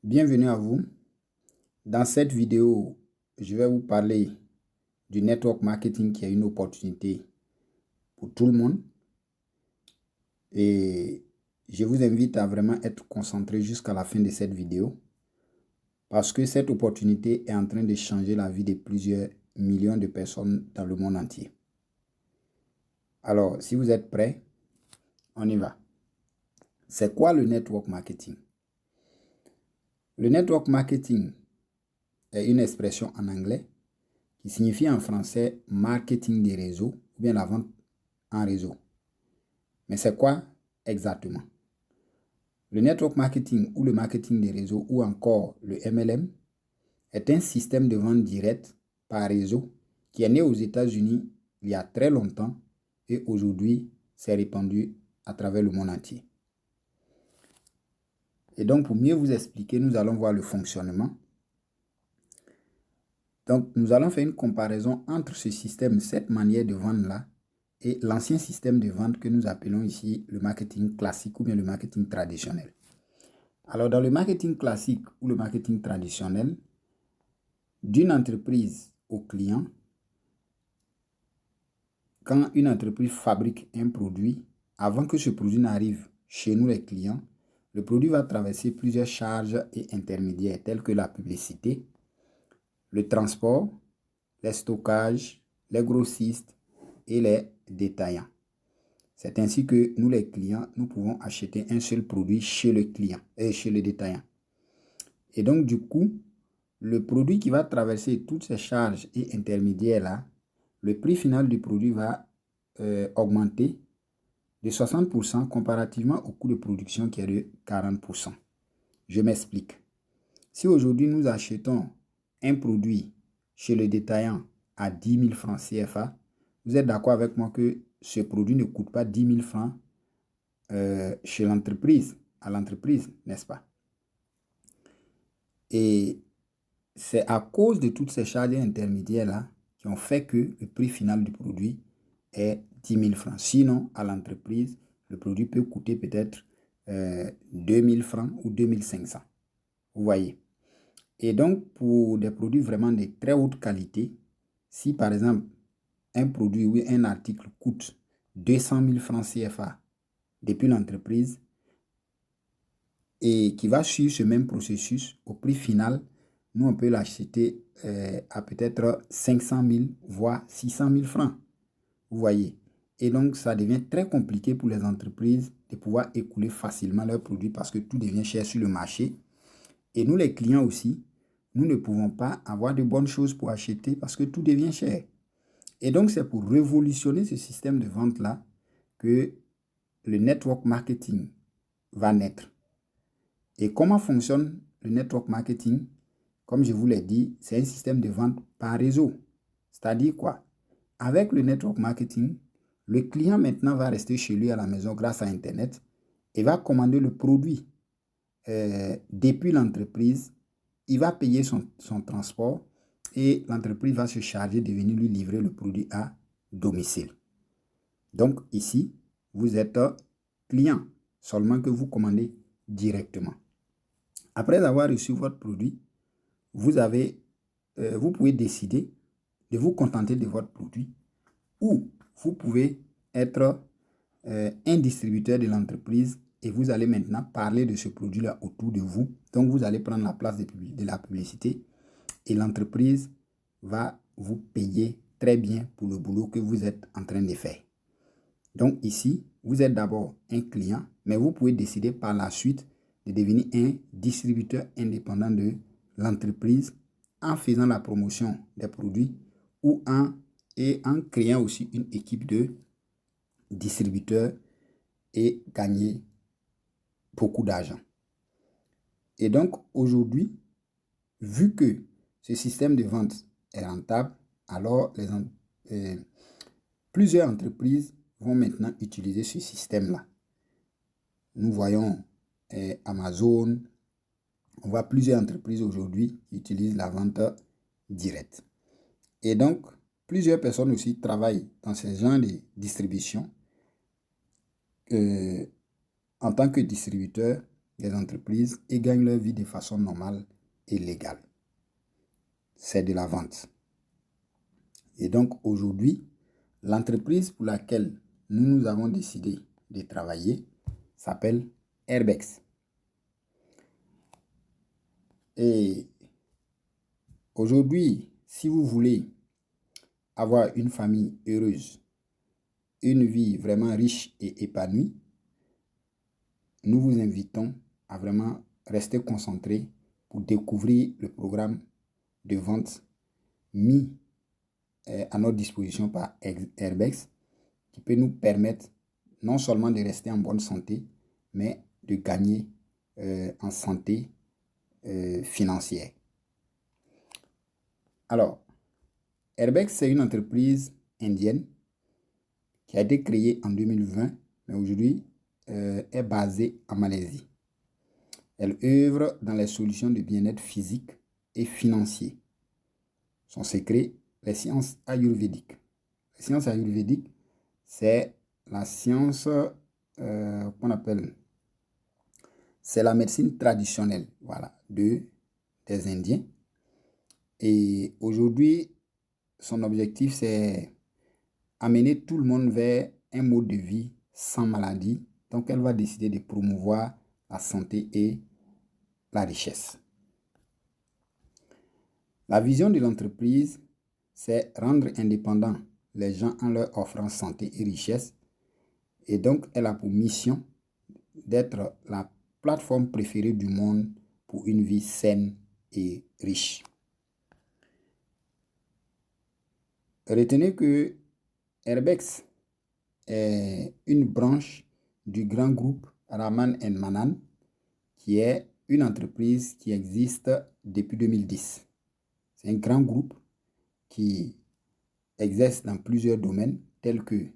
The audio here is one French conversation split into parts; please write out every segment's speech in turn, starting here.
Bienvenue à vous. Dans cette vidéo, je vais vous parler du network marketing qui est une opportunité pour tout le monde. Et je vous invite à vraiment être concentré jusqu'à la fin de cette vidéo parce que cette opportunité est en train de changer la vie de plusieurs millions de personnes dans le monde entier. Alors, si vous êtes prêts, on y va. C'est quoi le network marketing? Le network marketing est une expression en anglais qui signifie en français marketing des réseaux ou bien la vente en réseau. Mais c'est quoi exactement? Le network marketing ou le marketing des réseaux ou encore le MLM est un système de vente directe par réseau qui est né aux États-Unis il y a très longtemps et aujourd'hui s'est répandu à travers le monde entier. Et donc pour mieux vous expliquer, nous allons voir le fonctionnement. Donc nous allons faire une comparaison entre ce système, cette manière de vendre-là, et l'ancien système de vente que nous appelons ici le marketing classique ou bien le marketing traditionnel. Alors, dans le marketing classique ou le marketing traditionnel, d'une entreprise au client, quand une entreprise fabrique un produit, avant que ce produit n'arrive chez nous les clients, le produit va traverser plusieurs charges et intermédiaires tels que la publicité, le transport, les stockages, les grossistes et les détaillants. C'est ainsi que nous, les clients, nous pouvons acheter un seul produit chez le client et chez le détaillant. Et donc, du coup, le produit qui va traverser toutes ces charges et intermédiaires-là, le prix final du produit va augmenter de 60% comparativement au coût de production qui est de 40%. Je m'explique. Si aujourd'hui nous achetons un produit chez le détaillant à 10 000 francs CFA, vous êtes d'accord avec moi que ce produit ne coûte pas 10 000 francs chez l'entreprise, à l'entreprise, n'est-ce pas? Et c'est à cause de toutes ces charges intermédiaires-là qui ont fait que le prix final du produit est 10 000 francs. Sinon, à l'entreprise, le produit peut coûter peut-être 2 000 francs ou 2 500. Vous voyez. Et donc, pour des produits vraiment de très haute qualité, si par exemple, un produit ou un article coûte 200 000 francs CFA depuis l'entreprise et qui va suivre ce même processus au prix final, nous, on peut l'acheter à peut-être 500 000, voire 600 000 francs. Vous voyez. Et donc, ça devient très compliqué pour les entreprises de pouvoir écouler facilement leurs produits parce que tout devient cher sur le marché. Et nous, les clients aussi, nous ne pouvons pas avoir de bonnes choses pour acheter parce que tout devient cher. Et donc, c'est pour révolutionner ce système de vente-là que le network marketing va naître. Et comment fonctionne le network marketing? Comme je vous l'ai dit, c'est un système de vente par réseau. C'est-à-dire quoi? Avec le network marketing, le client maintenant va rester chez lui à la maison grâce à Internet et va commander le produit depuis l'entreprise. Il va payer son transport et l'entreprise va se charger de venir lui livrer le produit à domicile. Donc ici, vous êtes client, seulement que vous commandez directement. Après avoir reçu votre produit, vous pouvez décider de vous contenter de votre produit ou vous pouvez être un distributeur de l'entreprise et vous allez maintenant parler de ce produit-là autour de vous. Donc, vous allez prendre la place de la publicité et l'entreprise va vous payer très bien pour le boulot que vous êtes en train de faire. Donc, ici, vous êtes d'abord un client, mais vous pouvez décider par la suite de devenir un distributeur indépendant de l'entreprise en faisant la promotion des produits ou en créant aussi une équipe de distributeurs et gagner beaucoup d'argent. Et donc, aujourd'hui, vu que ce système de vente est rentable, alors plusieurs entreprises vont maintenant utiliser ce système-là. Nous voyons Amazon, on voit plusieurs entreprises aujourd'hui qui utilisent la vente directe. Et donc, plusieurs personnes aussi travaillent dans ce genre de distribution en tant que distributeur des entreprises et gagnent leur vie de façon normale et légale. C'est de la vente. Et donc aujourd'hui, l'entreprise pour laquelle nous avons décidé de travailler s'appelle Airbex. Et aujourd'hui, si vous voulez avoir une famille heureuse, une vie vraiment riche et épanouie, nous vous invitons à vraiment rester concentrés pour découvrir le programme de vente mis à notre disposition par Airbex, qui peut nous permettre non seulement de rester en bonne santé, mais de gagner en santé financière. Alors, Airbex, c'est une entreprise indienne qui a été créée en 2020, mais aujourd'hui est basée en Malaisie. Elle œuvre dans les solutions de bien-être physique et financier. Son secret, les sciences ayurvédiques. Les sciences ayurvédiques, c'est la science qu'on appelle, c'est la médecine traditionnelle, voilà, des Indiens. Et aujourd'hui, son objectif, c'est amener tout le monde vers un mode de vie sans maladie. Donc, elle va décider de promouvoir la santé et la richesse. La vision de l'entreprise, c'est rendre indépendants les gens en leur offrant santé et richesse. Et donc, elle a pour mission d'être la plateforme préférée du monde pour une vie saine et riche. Retenez que Airbex est une branche du grand groupe Raman & Manan, qui est une entreprise qui existe depuis 2010. C'est un grand groupe qui exerce dans plusieurs domaines tels que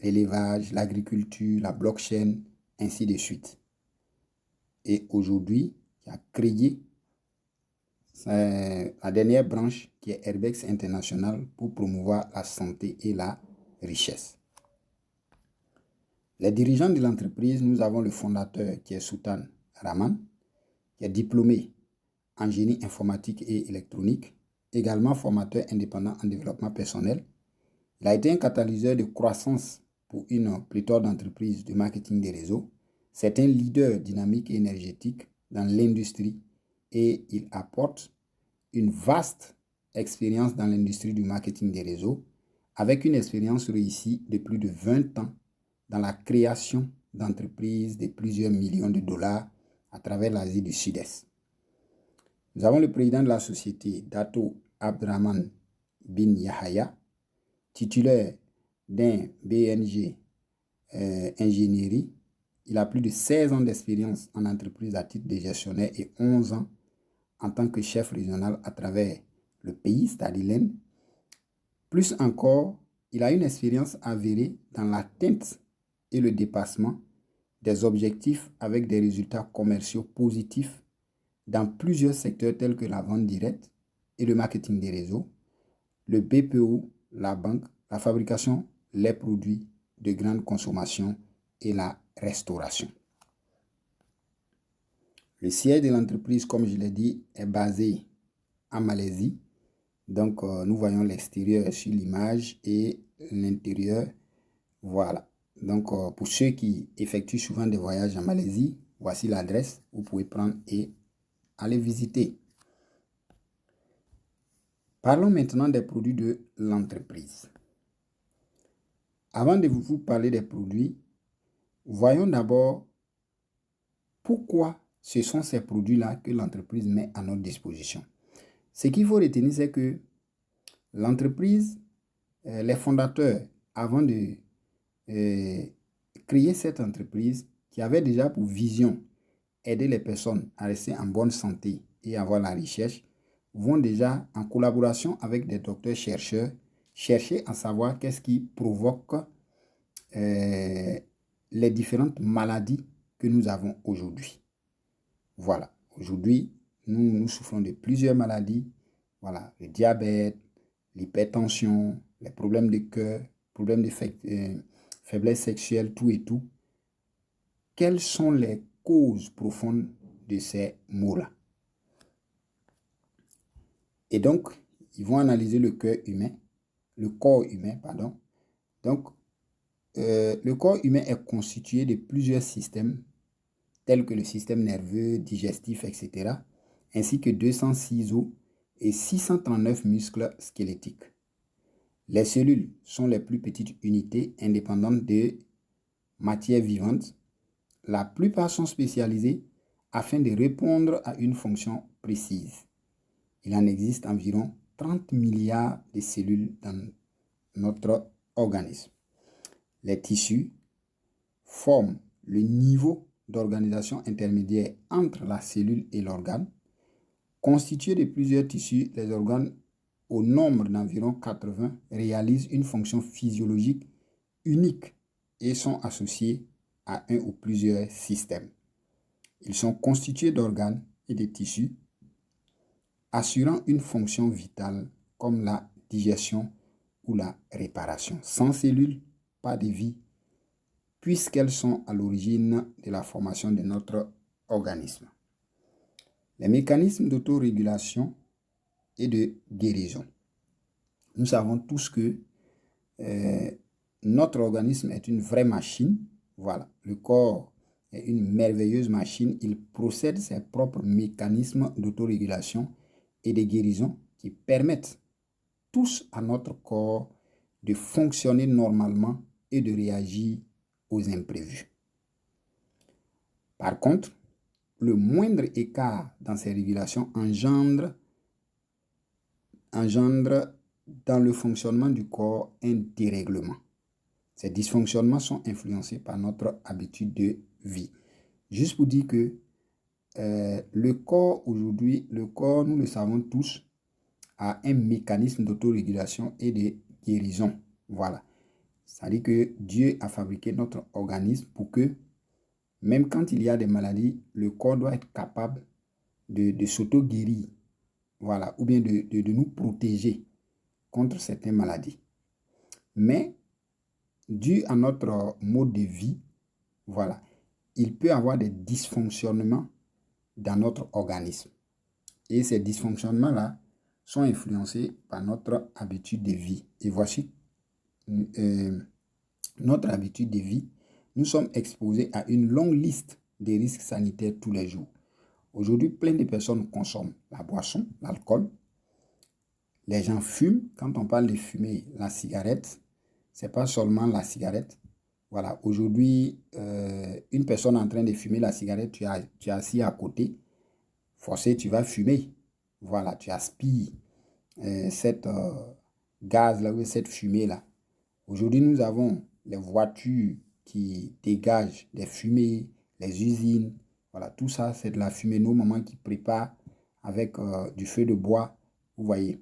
l'élevage, l'agriculture, la blockchain, ainsi de suite. Et aujourd'hui, il a créé la dernière branche qui est Airbex International pour promouvoir la santé et la richesse. Les dirigeants de l'entreprise, nous avons le fondateur qui est Sultan Rahman, qui est diplômé en génie informatique et électronique, également formateur indépendant en développement personnel. Il a été un catalyseur de croissance pour une pléthore d'entreprises de marketing des réseaux. C'est un leader dynamique et énergétique dans l'industrie et il apporte une vaste expérience dans l'industrie du marketing des réseaux avec une expérience réussie de plus de 20 ans dans la création d'entreprises de plusieurs millions de dollars à travers l'Asie du Sud-Est. Nous avons le président de la société, Dato Abdrahman bin Yahaya, titulaire d'un BNG ingénierie. Il a plus de 16 ans d'expérience en entreprise à titre de gestionnaire et 11 ans en tant que chef régional à travers le pays, c'est-à-dire l'Inde. Plus encore, il a une expérience avérée dans l'atteinte et le dépassement des objectifs avec des résultats commerciaux positifs dans plusieurs secteurs tels que la vente directe et le marketing des réseaux, le BPO, la banque, la fabrication, les produits de grande consommation et la restauration. Le siège de l'entreprise, comme je l'ai dit, est basé en Malaisie. Donc, nous voyons l'extérieur sur l'image et l'intérieur. Voilà. Donc, pour ceux qui effectuent souvent des voyages en Malaisie, voici l'adresse. Vous pouvez prendre et aller visiter. Parlons maintenant des produits de l'entreprise. Avant de vous parler des produits, voyons d'abord pourquoi ce sont ces produits-là que l'entreprise met à notre disposition. Ce qu'il faut retenir, c'est que l'entreprise, les fondateurs, avant de créer cette entreprise, qui avait déjà pour vision aider les personnes à rester en bonne santé et avoir la richesse, vont déjà en collaboration avec des docteurs chercheurs chercher à savoir qu'est-ce qui provoque les différentes maladies que nous avons aujourd'hui. Voilà, aujourd'hui, nous souffrons de plusieurs maladies. Voilà, le diabète, l'hypertension, les problèmes de cœur, problèmes de faiblesse sexuelle, tout et tout. Quelles sont les causes profondes de ces maux-là. Et donc, ils vont analyser le corps humain, pardon. Donc, le corps humain est constitué de plusieurs systèmes, tels que le système nerveux, digestif, etc., ainsi que 206 os et 639 muscles squelettiques. Les cellules sont les plus petites unités indépendantes de matière vivante. La plupart sont spécialisées afin de répondre à une fonction précise. Il en existe environ 30 milliards de cellules dans notre organisme. Les tissus forment le niveau d'organisation intermédiaire entre la cellule et l'organe. Constitués de plusieurs tissus, les organes, au nombre d'environ 80, réalisent une fonction physiologique unique et sont associés à un ou plusieurs systèmes. Ils sont constitués d'organes et de tissus assurant une fonction vitale comme la digestion ou la réparation. Sans cellules, pas de vie, puisqu'elles sont à l'origine de la formation de notre organisme. Les mécanismes d'autorégulation et de guérison. Nous savons tous que notre organisme est une vraie machine. Voilà, le corps est une merveilleuse machine. Il possède ses propres mécanismes d'autorégulation et de guérison qui permettent tous à notre corps de fonctionner normalement et de réagir aux imprévus. Par contre, le moindre écart dans ces régulations engendre dans le fonctionnement du corps un dérèglement. Ces dysfonctionnements sont influencés par notre habitude de vie. Juste pour dire que le corps aujourd'hui, nous le savons tous, a un mécanisme d'autorégulation et de guérison. Voilà. C'est-à-dire que Dieu a fabriqué notre organisme pour que, même quand il y a des maladies, le corps doit être capable de s'auto-guérir. Voilà. Ou bien de nous protéger contre certaines maladies. Mais, dû à notre mode de vie, voilà, il peut y avoir des dysfonctionnements dans notre organisme. Et ces dysfonctionnements-là sont influencés par notre habitude de vie. Et voici notre habitude de vie. Nous sommes exposés à une longue liste de risques sanitaires tous les jours. Aujourd'hui, plein de personnes consomment la boisson, l'alcool. Les gens fument. Quand on parle de fumer, la cigarette, c'est pas seulement la cigarette. Voilà, aujourd'hui, une personne en train de fumer la cigarette, tu es assis à côté, forcé, tu vas fumer. Voilà, tu aspires cette gaz-là, ou cette fumée-là. Aujourd'hui, nous avons les voitures qui dégagent des fumées, les usines. Voilà, tout ça, c'est de la fumée. Nos mamans qui préparent avec du feu de bois, vous voyez.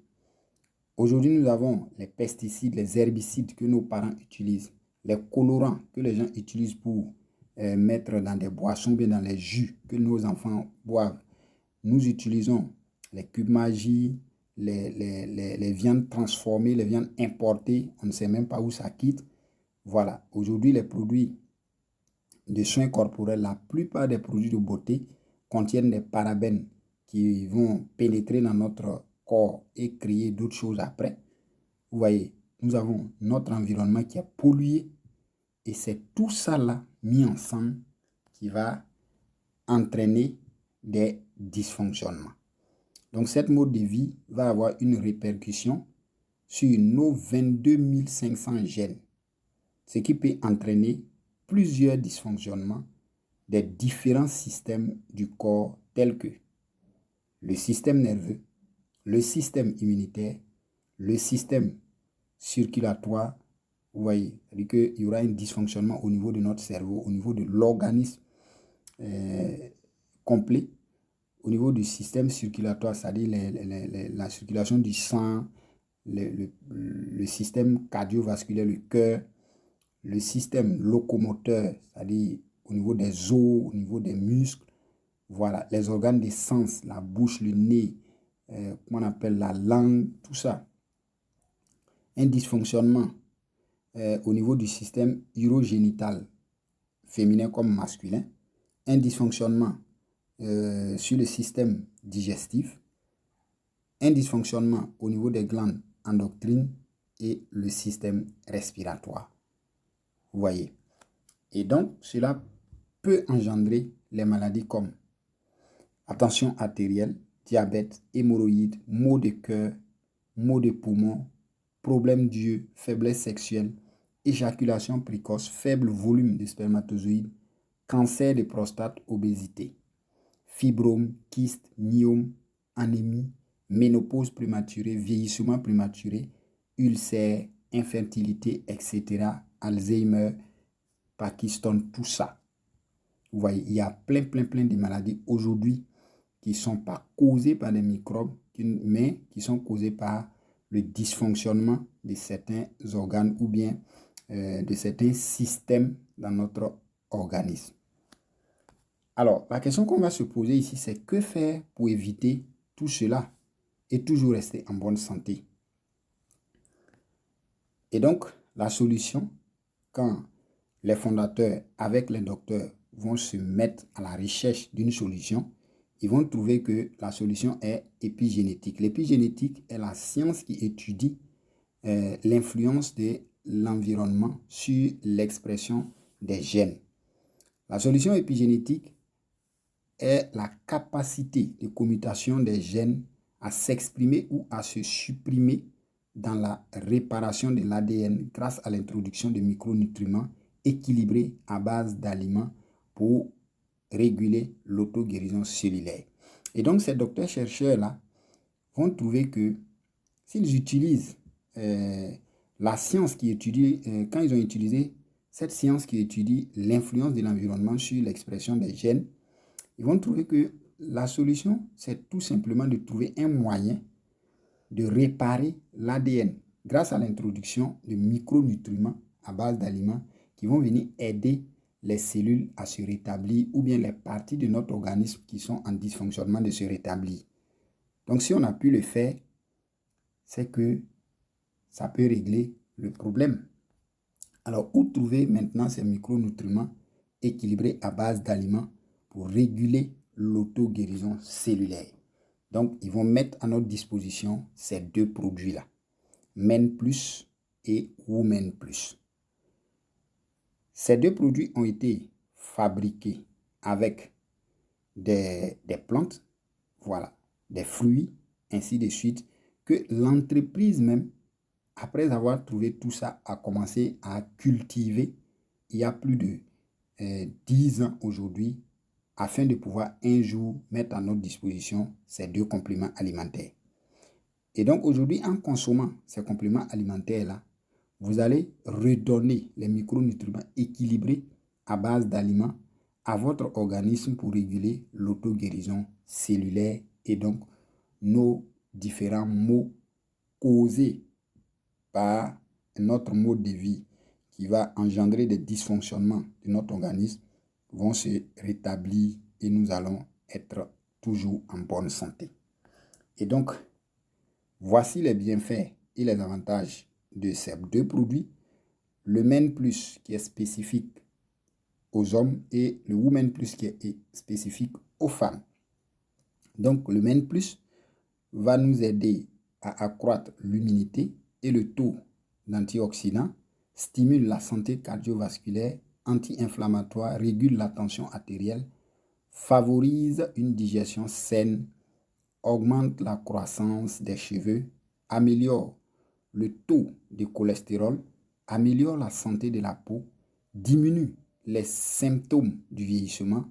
Aujourd'hui, nous avons les pesticides, les herbicides que nos parents utilisent, les colorants que les gens utilisent pour mettre dans des boissons, bien dans les jus que nos enfants boivent. Nous utilisons les cubes Magie, les viandes transformées, les viandes importées, on ne sait même pas où ça quitte. Voilà, aujourd'hui, les produits de soins corporels, la plupart des produits de beauté contiennent des parabènes qui vont pénétrer dans notre corps et créer d'autres choses après. Vous voyez, nous avons notre environnement qui est pollué et c'est tout ça là mis ensemble qui va entraîner des dysfonctionnements. Donc, cette mode de vie va avoir une répercussion sur nos 22 500 gènes, ce qui peut entraîner plusieurs dysfonctionnements des différents systèmes du corps tels que le système nerveux, le système immunitaire, le système circulatoire. Vous voyez, c'est-à-dire qu'il y aura un dysfonctionnement au niveau de notre cerveau, au niveau de l'organisme complet, au niveau du système circulatoire, c'est-à-dire la circulation du sang, le système cardiovasculaire, le cœur, le système locomoteur, c'est-à-dire au niveau des os, au niveau des muscles, voilà, les organes des sens, la bouche, le nez, comment on appelle la langue, tout ça. Un dysfonctionnement au niveau du système urogénital, féminin comme masculin, un dysfonctionnement sur le système digestif, un dysfonctionnement au niveau des glandes endocrines et le système respiratoire. Vous voyez. Et donc, cela peut engendrer les maladies comme attention artérielle, diabète, hémorroïdes, maux de cœur, maux de poumons, problèmes d'yeux, faiblesse sexuelle, éjaculation précoce, faible volume de spermatozoïdes, cancer de prostate, obésité, fibrome, kyste, myome, anémie, ménopause prématurée, vieillissement prématuré, ulcère, infertilité, etc., Alzheimer, Parkinson, tout ça. Vous voyez, il y a plein de maladies aujourd'hui qui ne sont pas causées par des microbes, mais qui sont causées par le dysfonctionnement de certains organes ou bien de certains systèmes dans notre organisme. Alors, la question qu'on va se poser ici, c'est que faire pour éviter tout cela et toujours rester en bonne santé? Et donc, la solution, quand les fondateurs avec les docteurs vont se mettre à la recherche d'une solution, ils vont trouver que la solution est épigénétique. L'épigénétique est la science qui étudie l'influence de l'environnement sur l'expression des gènes. La solution épigénétique est la capacité de commutation des gènes à s'exprimer ou à se supprimer dans la réparation de l'ADN grâce à l'introduction de micronutriments équilibrés à base d'aliments pour réguler l'auto-guérison cellulaire. Et donc, ces docteurs-chercheurs-là vont trouver que s'ils utilisent la science qui étudie, quand ils ont utilisé cette science qui étudie l'influence de l'environnement sur l'expression des gènes, ils vont trouver que la solution, c'est tout simplement de trouver un moyen de réparer l'ADN grâce à l'introduction de micronutriments à base d'aliments qui vont venir aider les cellules à se rétablir ou bien les parties de notre organisme qui sont en dysfonctionnement de se rétablir. Donc, si on a pu le faire, c'est que ça peut régler le problème. Alors, où trouver maintenant ces micronutriments équilibrés à base d'aliments pour réguler l'auto-guérison cellulaire? Donc, ils vont mettre à notre disposition ces deux produits-là, Men Plus et Women Plus. Ces deux produits ont été fabriqués avec des plantes, voilà, des fruits, ainsi de suite, que l'entreprise même, après avoir trouvé tout ça, a commencé à cultiver il y a plus de 10 ans aujourd'hui, afin de pouvoir un jour mettre à notre disposition ces deux compléments alimentaires. Et donc aujourd'hui, en consommant ces compléments alimentaires-là, vous allez redonner les micronutriments équilibrés à base d'aliments à votre organisme pour réguler l'auto-guérison cellulaire et donc nos différents maux causés par notre mode de vie qui va engendrer des dysfonctionnements de notre organisme vont se rétablir et nous allons être toujours en bonne santé. Et donc, voici les bienfaits et les avantages de ces deux produits. Le Men Plus qui est spécifique aux hommes et le Women Plus qui est spécifique aux femmes. Donc, le Men Plus va nous aider à accroître l'immunité et le taux d'antioxydants, stimule la santé cardiovasculaire, anti-inflammatoire, régule la tension artérielle, favorise une digestion saine, augmente la croissance des cheveux, améliore le taux de cholestérol, améliore la santé de la peau, diminue les symptômes du vieillissement,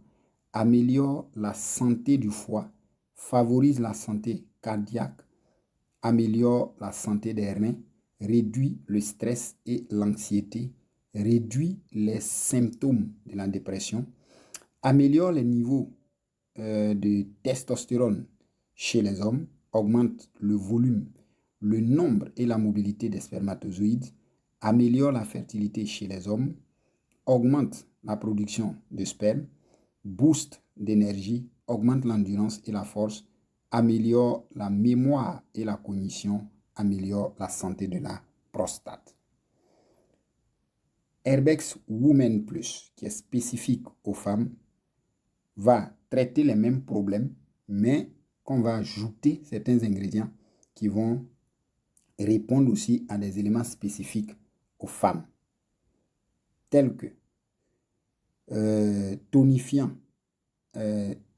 améliore la santé du foie, favorise la santé cardiaque, améliore la santé des reins, réduit le stress et l'anxiété, réduit les symptômes de la dépression, améliore les niveaux de testostérone chez les hommes, augmente le volume, le nombre et la mobilité des spermatozoïdes, améliore la fertilité chez les hommes, augmente la production de sperme, booste d'énergie, augmente l'endurance et la force, améliore la mémoire et la cognition, améliore la santé de la prostate. Herbex Women Plus, qui est spécifique aux femmes, va traiter les mêmes problèmes, mais qu'on va ajouter certains ingrédients qui vont répondre aussi à des éléments spécifiques aux femmes, tels que tonifiant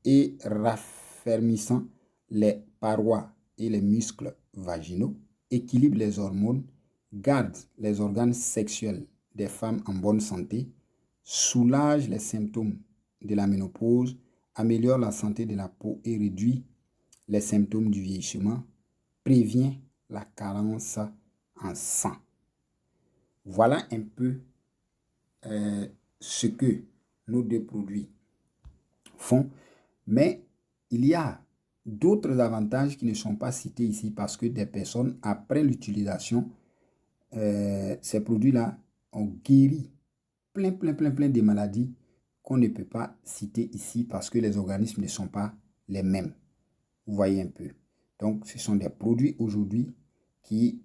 et raffermissant les parois et les muscles vaginaux, équilibre les hormones, garde les organes sexuels des femmes en bonne santé, soulage les symptômes de la ménopause, améliore la santé de la peau et réduit les symptômes du vieillissement, prévient la carence en sang. Voilà un peu ce que nos deux produits font, mais il y a d'autres avantages qui ne sont pas cités ici parce que des personnes, après l'utilisation, ces produits-là ont guéri plein de maladies qu'on ne peut pas citer ici parce que les organismes ne sont pas les mêmes. Vous voyez un peu. Donc, ce sont des produits aujourd'hui qui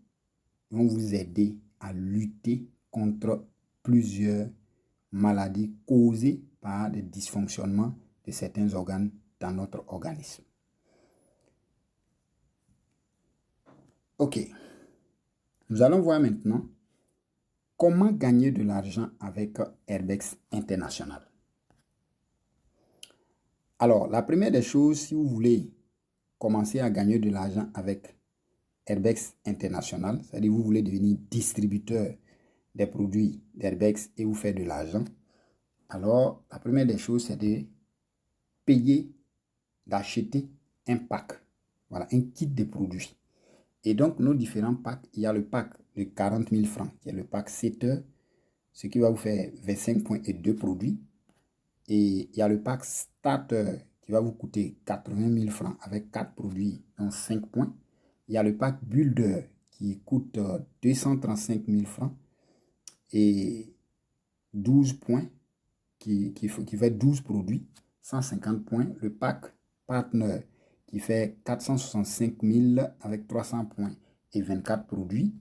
vont vous aider à lutter contre plusieurs maladies causées par des dysfonctionnements de certains organes dans notre organisme. Ok. Nous allons voir maintenant comment gagner de l'argent avec Herbex International. Alors, la première des choses, si vous voulez commencer à gagner de l'argent avec Herbex International, c'est-à-dire vous voulez devenir distributeur des produits d'Herbex et vous faire de l'argent, alors la première des choses, c'est de payer, d'acheter un pack, voilà, un kit de produits. Et donc, nos différents packs, il y a le pack de 40 000 francs, qui est le pack 7 heures, ce qui va vous faire 25 points et 2 produits. Et il y a le pack starter qui va vous coûter 80 000 francs avec 4 produits, donc 5 points. Il y a le pack builder qui coûte 235 000 francs et 12 points, qui fait 12 produits, 150 points. Le pack partner qui fait 465 000 avec 300 points et 24 produits.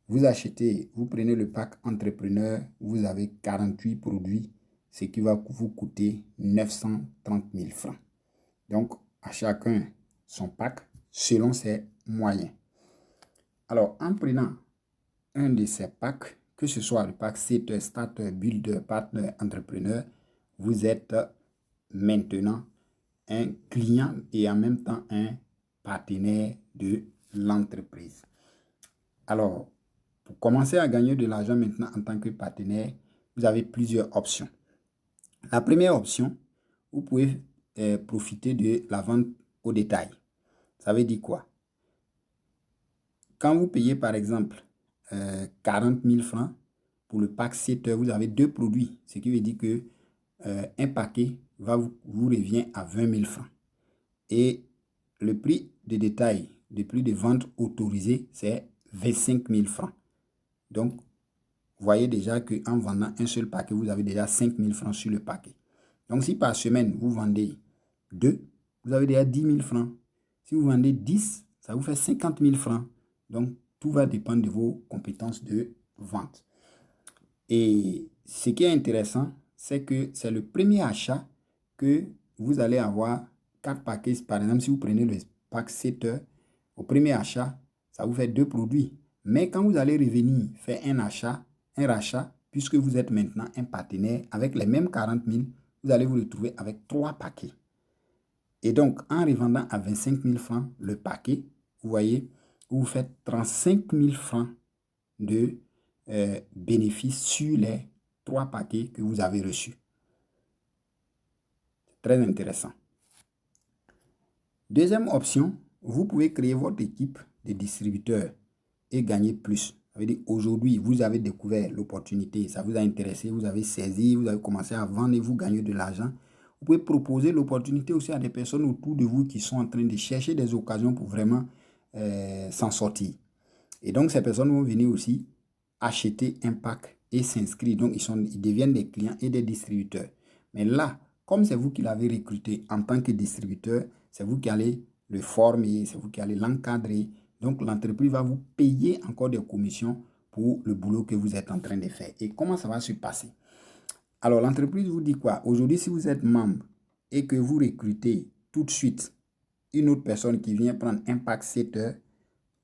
Vous achetez, vous prenez le pack entrepreneur, vous avez 48 produits, ce qui va vous coûter 930 000 francs. Donc, à chacun son pack selon ses moyens. Alors, en prenant un de ces packs, que ce soit le pack Setter, Starter, Builder, Partner, Entrepreneur, vous êtes maintenant un client et en même temps un partenaire de l'entreprise. Alors, pour commencer à gagner de l'argent maintenant en tant que partenaire, vous avez plusieurs options. La première option, vous pouvez profiter de la vente au détail. Ça veut dire quoi? Quand vous payez par exemple 40 000 francs pour le pack 7 heures, vous avez 2 produits. Ce qui veut dire que un paquet vous revient à 20 000 francs. Et le prix de détail, le prix de vente autorisé, c'est 25 000 francs. Donc, vous voyez déjà qu'en vendant un seul paquet, vous avez déjà 5 000 francs sur le paquet. Donc, si par semaine, vous vendez 2, vous avez déjà 10 000 francs. Si vous vendez 10, ça vous fait 50 000 francs. Donc, tout va dépendre de vos compétences de vente. Et ce qui est intéressant, c'est que c'est le premier achat que vous allez avoir 4 paquets. Par exemple, si vous prenez le pack 7 heures, au premier achat, ça vous fait 2 produits. Mais quand vous allez revenir faire un rachat, puisque vous êtes maintenant un partenaire avec les mêmes 40 000, vous allez vous retrouver avec 3 paquets. Et donc, en revendant à 25 000 francs le paquet, vous voyez, vous faites 35 000 francs de bénéfices sur les 3 paquets que vous avez reçus. Très intéressant. Deuxième option, vous pouvez créer votre équipe de distributeurs et gagner plus. Ça veut dire aujourd'hui, vous avez découvert l'opportunité, ça vous a intéressé, vous avez saisi, vous avez commencé à vendre et vous gagnez de l'argent. Vous pouvez proposer l'opportunité aussi à des personnes autour de vous qui sont en train de chercher des occasions pour vraiment s'en sortir. Et donc, ces personnes vont venir aussi acheter un pack et s'inscrire. Donc, ils deviennent des clients et des distributeurs. Mais là, comme c'est vous qui l'avez recruté en tant que distributeur, c'est vous qui allez le former, c'est vous qui allez l'encadrer. Donc, l'entreprise va vous payer encore des commissions pour le boulot que vous êtes en train de faire. Et comment ça va se passer? Alors, l'entreprise vous dit quoi? Aujourd'hui, si vous êtes membre et que vous recrutez tout de suite une autre personne qui vient prendre un pack 7 heures,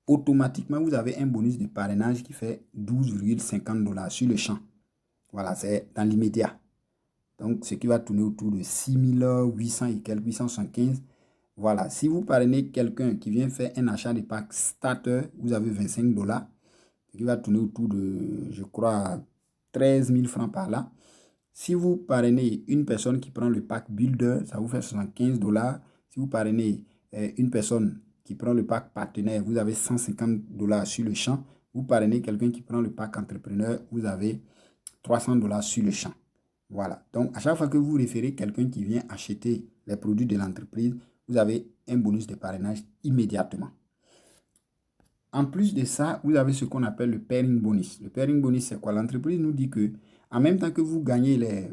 automatiquement, vous avez un bonus de parrainage qui fait 12,50 $ sur le champ. Voilà, c'est dans l'immédiat. Donc, ce qui va tourner autour de 6 800 et quelques 875. Voilà, si vous parrainez quelqu'un qui vient faire un achat de pack starter, vous avez 25 $, ce qui va tourner autour de, je crois, 13 000 francs par là. Si vous parrainez une personne qui prend le pack builder, ça vous fait 75 $. Si vous parrainez une personne qui prend le pack partenaire, vous avez 150 $ sur le champ. Vous parrainez quelqu'un qui prend le pack entrepreneur, vous avez 300 $ sur le champ. Voilà. Donc, à chaque fois que vous référez quelqu'un qui vient acheter les produits de l'entreprise, vous avez un bonus de parrainage immédiatement. En plus de ça, vous avez ce qu'on appelle le pairing bonus. Le pairing bonus, c'est quoi? L'entreprise nous dit que, en même temps que vous gagnez les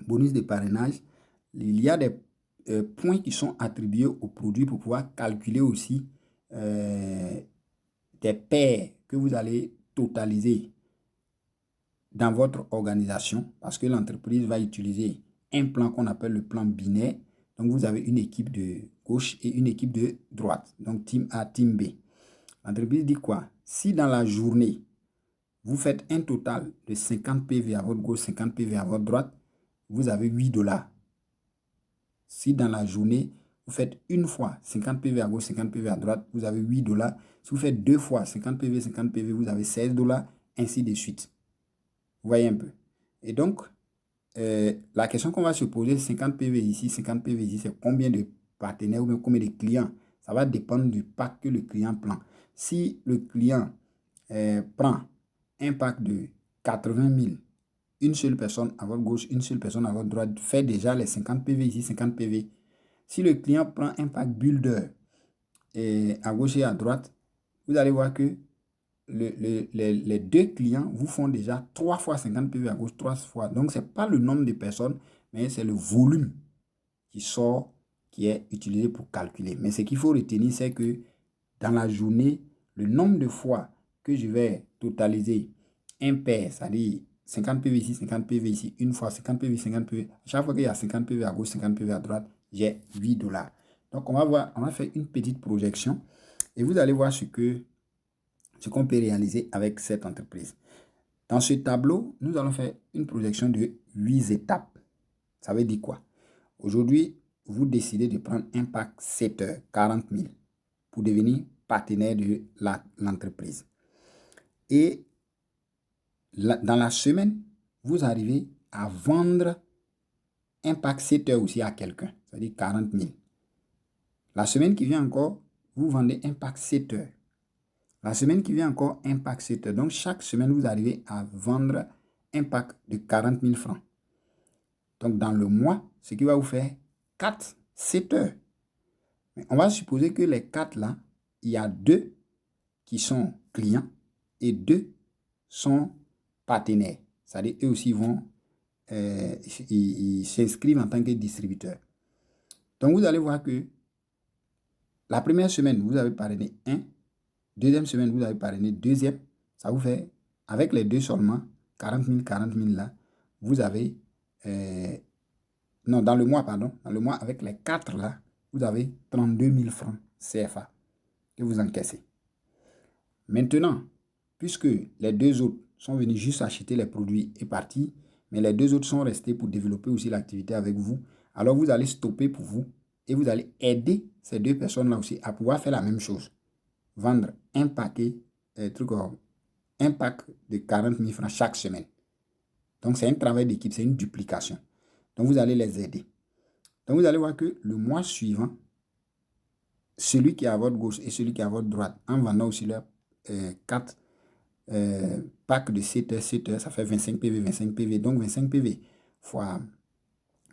bonus de parrainage, il y a des points qui sont attribués aux produits pour pouvoir calculer aussi des pairs que vous allez totaliser dans votre organisation, parce que l'entreprise va utiliser un plan qu'on appelle le plan binaire. Donc, vous avez une équipe de gauche et une équipe de droite. Donc, team A, team B. L'entreprise dit quoi? Si dans la journée, vous faites un total de 50 PV à votre gauche, 50 PV à votre droite, vous avez 8 $. Si dans la journée, vous faites une fois 50 PV à gauche, 50 PV à droite, vous avez 8 $. Si vous faites deux fois 50 PV, 50 PV, vous avez 16 $, ainsi de suite. Vous voyez un peu. Et donc, la question qu'on va se poser, 50 PV ici, 50 PV ici, c'est combien de partenaires ou bien combien de clients? Ça va dépendre du pack que le client prend. Si le client prend un pack de 80 000, une seule personne à votre gauche, une seule personne à votre droite, fait déjà les 50 PV ici, 50 PV. Si le client prend un pack builder à gauche et à droite, vous allez voir que les deux clients vous font déjà 3 fois 50 PV à gauche, 3 fois. Donc, ce n'est pas le nombre de personnes, mais c'est le volume qui sort, qui est utilisé pour calculer. Mais ce qu'il faut retenir, c'est que dans la journée, le nombre de fois que je vais totaliser un pair, c'est-à-dire 50 PV ici, 50 PV ici, une fois 50 PV, 50 PV, à chaque fois qu'il y a 50 PV à gauche, 50 PV à droite, j'ai 8 $. Donc, on va voir, on va faire une petite projection et vous allez voir ce qu'on peut réaliser avec cette entreprise. Dans ce tableau, nous allons faire une projection de 8 étapes. Ça veut dire quoi? Aujourd'hui, vous décidez de prendre un pack 7 heures, 40 000, pour devenir partenaire de l'entreprise. Et dans la semaine, vous arrivez à vendre un pack 7 heures aussi à quelqu'un, c'est-à-dire 40 000. La semaine qui vient encore, vous vendez un pack 7 heures. La semaine qui vient encore, un pack 7 heures. Donc, chaque semaine, vous arrivez à vendre un pack de 40 000 francs. Donc, dans le mois, ce qui va vous faire 4 7 heures. Mais on va supposer que les 4 là, il y a 2 qui sont clients et 2 sont partenaires. C'est-à-dire, eux aussi vont, ils s'inscrivent en tant que distributeurs. Donc, vous allez voir que la première semaine, vous avez parrainé 1. Deuxième semaine, vous avez parrainé deuxième. Ça vous fait, avec les deux seulement, 40 000 là, vous avez, non, dans le mois, pardon, dans le mois, avec les 4 là, vous avez 32 000 francs CFA que vous encaissez. Maintenant, puisque les deux autres sont venus juste acheter les produits et partis, mais les deux autres sont restés pour développer aussi l'activité avec vous, alors vous allez stopper pour vous et vous allez aider ces deux personnes-là aussi à pouvoir faire la même chose. Vendre un paquet, un pack de 40 000 francs chaque semaine. Donc, c'est un travail d'équipe, c'est une duplication. Donc, vous allez les aider. Donc, vous allez voir que le mois suivant, celui qui est à votre gauche et celui qui est à votre droite, en vendant aussi leurs 4 packs de 7 heures, ça fait 25 PV, 25 PV. Donc, 25 PV fois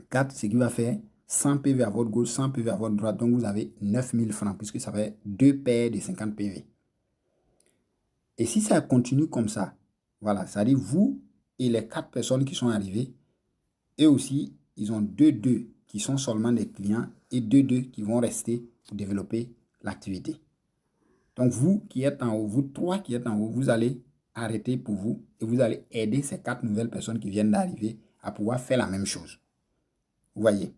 4, ce qui va faire 100 PV à votre gauche, 100 PV à votre droite. Donc, vous avez 9 000 francs puisque ça fait 2 paires de 50 PV. Et si ça continue comme ça, voilà, ça dit vous et les 4 personnes qui sont arrivées, eux aussi, ils ont 2 qui sont seulement des clients et 2 qui vont rester pour développer l'activité. Donc, vous qui êtes en haut, vous 3 qui êtes en haut, vous allez arrêter pour vous et vous allez aider ces 4 nouvelles personnes qui viennent d'arriver à pouvoir faire la même chose. Vous voyez.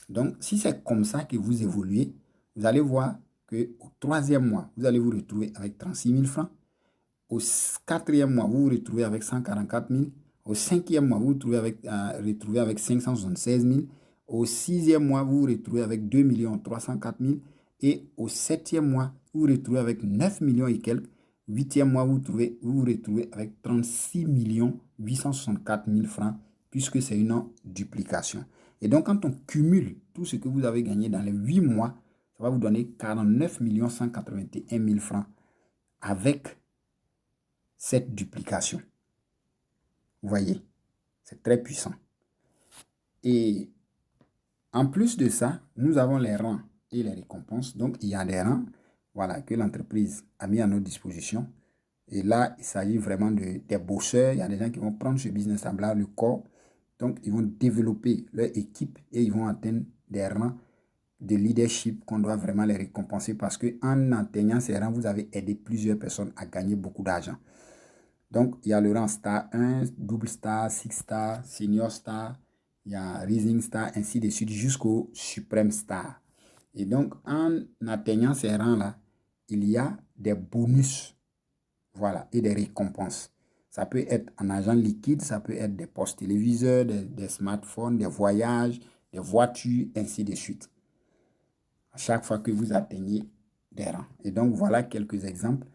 Donc, si c'est comme ça que vous évoluez, vous allez voir qu'au 3e mois, vous allez vous retrouver avec 36 000 francs. Au 4e mois, vous vous retrouvez avec 144 000. Au 5e mois, vous vous retrouvez avec 576 000. Au 6e mois, vous vous retrouvez avec 2 304 000. Et au 7e mois, vous vous retrouvez avec 9 millions et quelques. 8e mois, vous vous retrouvez avec 36 864 000 francs, puisque c'est une duplication. Et donc, quand on cumule tout ce que vous avez gagné dans les 8 mois, ça va vous donner 49 181 000 francs avec cette duplication. Vous voyez, c'est très puissant. Et en plus de ça, nous avons les rangs et les récompenses. Donc, il y a des rangs, voilà, que l'entreprise a mis à notre disposition. Et là, il s'agit vraiment des bosseurs. Il y a des gens qui vont prendre ce business à bras le corps. Donc, ils vont développer leur équipe et ils vont atteindre des rangs de leadership qu'on doit vraiment les récompenser parce qu'en atteignant ces rangs, vous avez aidé plusieurs personnes à gagner beaucoup d'argent. Donc, il y a le rang Star 1, Double Star, Six Star, Senior Star, il y a Rising Star, ainsi de suite, jusqu'au Supreme Star. Et donc, en atteignant ces rangs-là, il y a des bonus, voilà, et des récompenses. Ça peut être en argent liquide, ça peut être des postes téléviseurs, des smartphones, des voyages, des voitures, ainsi de suite. À chaque fois que vous atteignez des rangs. Et donc, voilà quelques exemples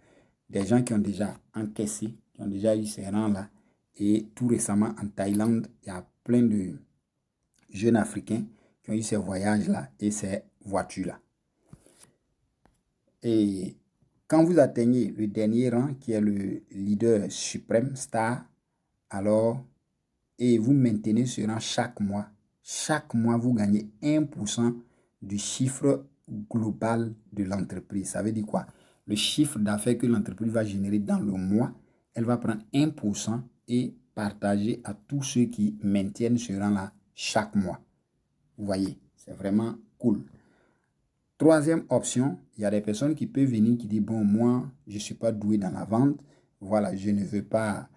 des gens qui ont déjà encaissé, qui ont déjà eu ces rangs-là. Et tout récemment, en Thaïlande, il y a plein de jeunes Africains qui ont eu ces voyages-là et ces voitures-là. Et quand vous atteignez le dernier rang, qui est le leader suprême, Star, alors, et vous maintenez ce rang chaque mois, vous gagnez 1% du chiffre global de l'entreprise. Ça veut dire quoi? Le chiffre d'affaires que l'entreprise va générer dans le mois, elle va prendre 1% et partager à tous ceux qui maintiennent ce rang-là chaque mois. Vous voyez, c'est vraiment cool. Troisième option, il y a des personnes qui peuvent venir qui disent, bon, moi, je ne suis pas doué dans la vente. Voilà, je ne veux pas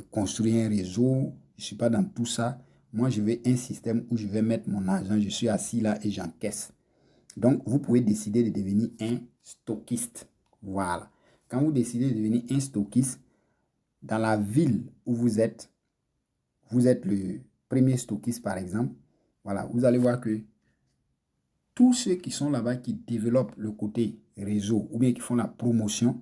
construire un réseau. Je ne suis pas dans tout ça. Moi, je veux un système où je vais mettre mon argent. Je suis assis là et j'encaisse. Donc, vous pouvez décider de devenir un stockiste. Voilà. Quand vous décidez de devenir un stockiste, dans la ville où vous êtes le premier stockiste, par exemple. Voilà, vous allez voir que tous ceux qui sont là-bas, qui développent le côté réseau ou bien qui font la promotion,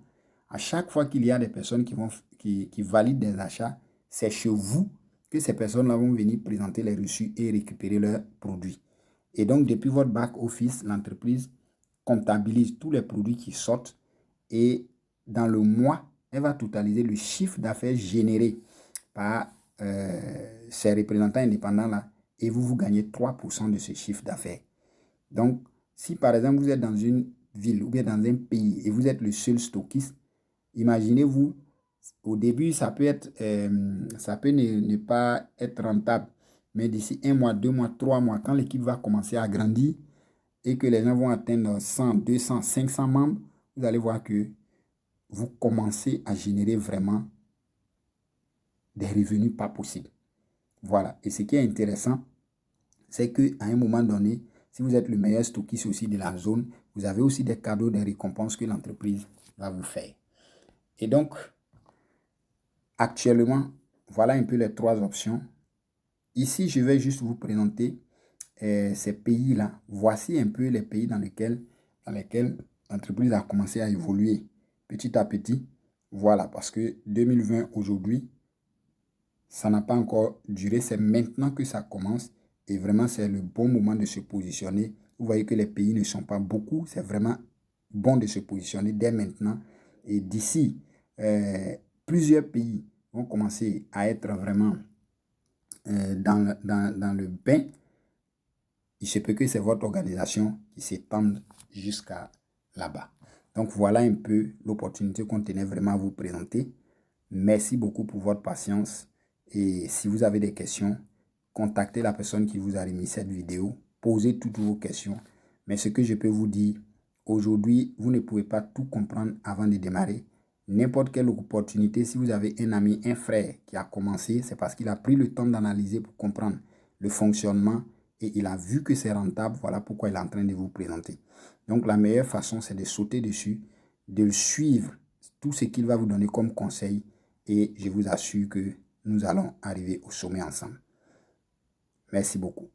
à chaque fois qu'il y a des personnes qui valident des achats, c'est chez vous que ces personnes-là vont venir présenter les reçus et récupérer leurs produits. Et donc, depuis votre back-office, l'entreprise comptabilise tous les produits qui sortent et dans le mois, elle va totaliser le chiffre d'affaires généré par ces représentants indépendants-là et vous gagnez 3% de ce chiffre d'affaires. Donc, si par exemple vous êtes dans une ville ou bien dans un pays et vous êtes le seul stockiste, imaginez-vous, au début, ça peut ne pas être rentable. Mais d'ici 1 mois, 2 mois, 3 mois, quand l'équipe va commencer à grandir et que les gens vont atteindre 100, 200, 500 membres, vous allez voir que vous commencez à générer vraiment des revenus pas possibles. Voilà. Et ce qui est intéressant, c'est qu'à un moment donné, si vous êtes le meilleur stockiste aussi de la zone, vous avez aussi des cadeaux, des récompenses que l'entreprise va vous faire. Et donc, actuellement, voilà un peu les 3 options. Ici, je vais juste vous présenter ces pays-là. Voici un peu les pays dans lesquels l'entreprise a commencé à évoluer petit à petit. Voilà, parce que 2020 aujourd'hui, ça n'a pas encore duré. C'est maintenant que ça commence. Et vraiment, c'est le bon moment de se positionner. Vous voyez que les pays ne sont pas beaucoup. C'est vraiment bon de se positionner dès maintenant. Et d'ici, plusieurs pays vont commencer à être vraiment dans le bain. Il se peut que c'est votre organisation qui s'étende jusqu'à là-bas. Donc, voilà un peu l'opportunité qu'on tenait vraiment à vous présenter. Merci beaucoup pour votre patience. Et si vous avez des questions, contactez la personne qui vous a remis cette vidéo. Posez toutes vos questions. Mais ce que je peux vous dire, aujourd'hui, vous ne pouvez pas tout comprendre avant de démarrer. N'importe quelle opportunité, si vous avez un ami, un frère qui a commencé, c'est parce qu'il a pris le temps d'analyser pour comprendre le fonctionnement et il a vu que c'est rentable. Voilà pourquoi il est en train de vous présenter. Donc, la meilleure façon, c'est de sauter dessus, de le suivre, tout ce qu'il va vous donner comme conseil. Et je vous assure que nous allons arriver au sommet ensemble. Merci beaucoup.